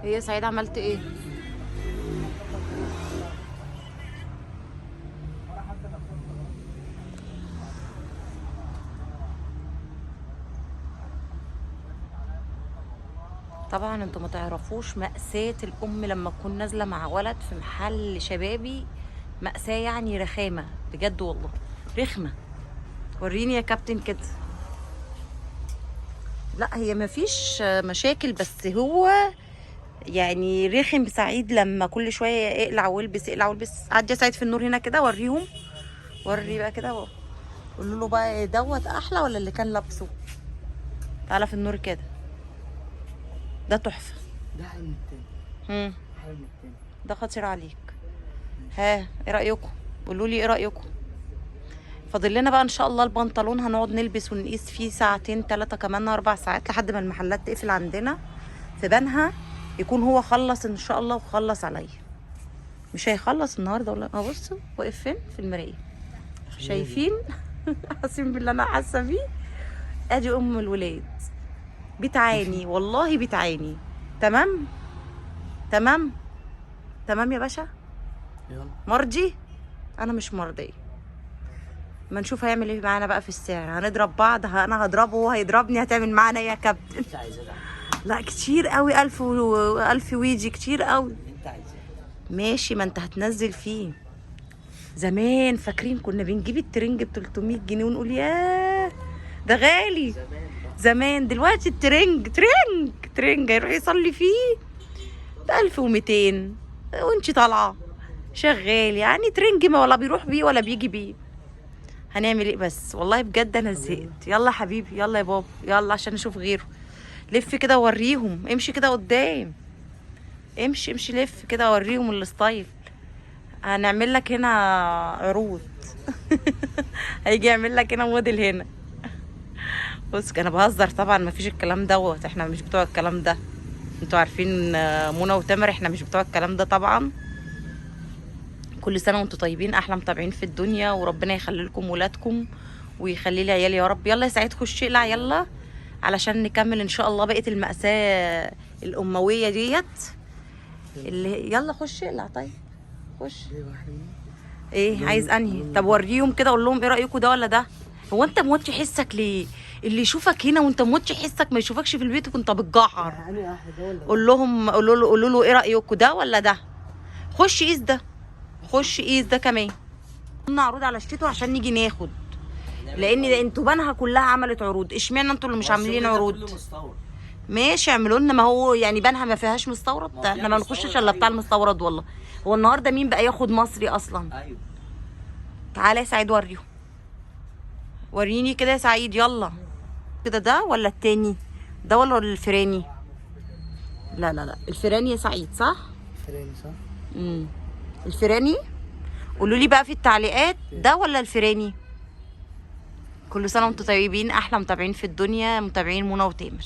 هي سعيد عملت ايه؟ طبعا انتوا ما تعرفوش مأساة الأم لما تكون نازلة مع ولد في محل شبابي. مأساة يعني رخامة بجد والله، رخمة. وريني يا كابتن كده. لا هي مفيش مشاكل، بس هو يعني رخم سعيد لما كل شوية اقلع والبس اقلع والبس. عدي يا سعيد في النور هنا كده وريهم. وري بقى كده قولوا له بقى دوت احلى ولا اللي كان لابسه. تعالى في النور كده، ده تحفة. ده حلو من التاني. حلو من التاني. ده خطير عليك. ها ايه رأيكم؟ قولوا لي ايه رأيكم؟ فاضل لنا بقى ان شاء الله البنطلون، هنقعد نلبس ونقيس فيه ساعتين 3 كمان 4 ساعات لحد ما المحلات تقفل عندنا في بنها. يكون هو خلص ان شاء الله وخلص عليا. مش هيخلص النهارده ولا بصوا واقف فين في المرايه. شايفين؟ حاسين باللي انا حاسه بيه. ادي ام الولاد بتعاني والله بتعاني. تمام تمام تمام يا باشا. يلا مرضي؟ انا مش مرضيه. ما نشوف هيعمل ايه معانا بقى في السعر. هنضرب بعض، انا هضربه وهو هيضربني. هتعمل معانا ايه يا كابتن؟ انت عايزاه ده. لا كتير قوي. 1000 ويجي كتير قوي. انت عايزاه ماشي، ما انت هتنزل فيه. زمان فاكرين كنا بنجيب الترنج ب 300 جنيه ونقول ياه ده غالي. زمان. دلوقتي الترنج ترنج هيروح يصلي فيه ب 1200 وانتي طالعه شغال. يعني ترنج ما ولا بيروح بيه ولا بيجي بيه. هنعمل ايه بس؟ والله بجد انا زهقت. يلا حبيبي يلا يا بابا يلا عشان نشوف غيره. لف كده وريهم. امشي كده قدام. امشي امشي لف كده وريهم الستايل. هنعمل لك هنا عروض. هيجي يعمل لك هنا موديل هنا. بص انا بهزر طبعا، ما فيش الكلام دوت. احنا مش بتوع الكلام ده. انتوا عارفين منى وتامر احنا مش بتوع الكلام ده طبعا. كل سنه وانتوا طيبين، احلى متابعين في الدنيا، وربنا يخلي لكم ولادكم ويخلي لي عيالي يا رب. يلا يا سعيد خش اقلع يلا علشان نكمل ان شاء الله بقيه المأساة الامويه ديت اللي. يلا خش اقلع. طيب خش. ايه عايز انهي؟ طب وريهم كده قول لهم ايه رايكم ده ولا ده. هو انت موتش حسك ليه؟ اللي يشوفك هنا وانت موتش حسك ما يشوفكش في البيت وانت بتجعر. يعني احلى ده ولا ده؟ قول لهم قولوا له ايه رايكم ده ولا ده. خش قيس ده. خش قيس ده كمان. قلنا عروض على الشتو عشان نيجي ناخد. لان ده انتوا بنها كلها عملت عروض، اشمعنى انتوا اللي مش عاملين عروض؟ ماشي اعملوا لنا. ما هو يعني بنها ما فيهاش مستورد. احنا ما نخشش الا بتاع المستورد والله. هو النهارده مين بقى ياخد مصري اصلا؟ ايوه. تعالى يا سعيد وريهم. وريني كده يا سعيد يلا. كده ده ولا التاني؟ ده ولا الفراني؟ لا لا لا الفراني يا سعيد صح؟ فراني صح؟ الفراني. قولوا لي بقى في التعليقات ده ولا الفراني. كل سنه وانتم طيبين، احلى متابعين في الدنيا، متابعين منى وتامر.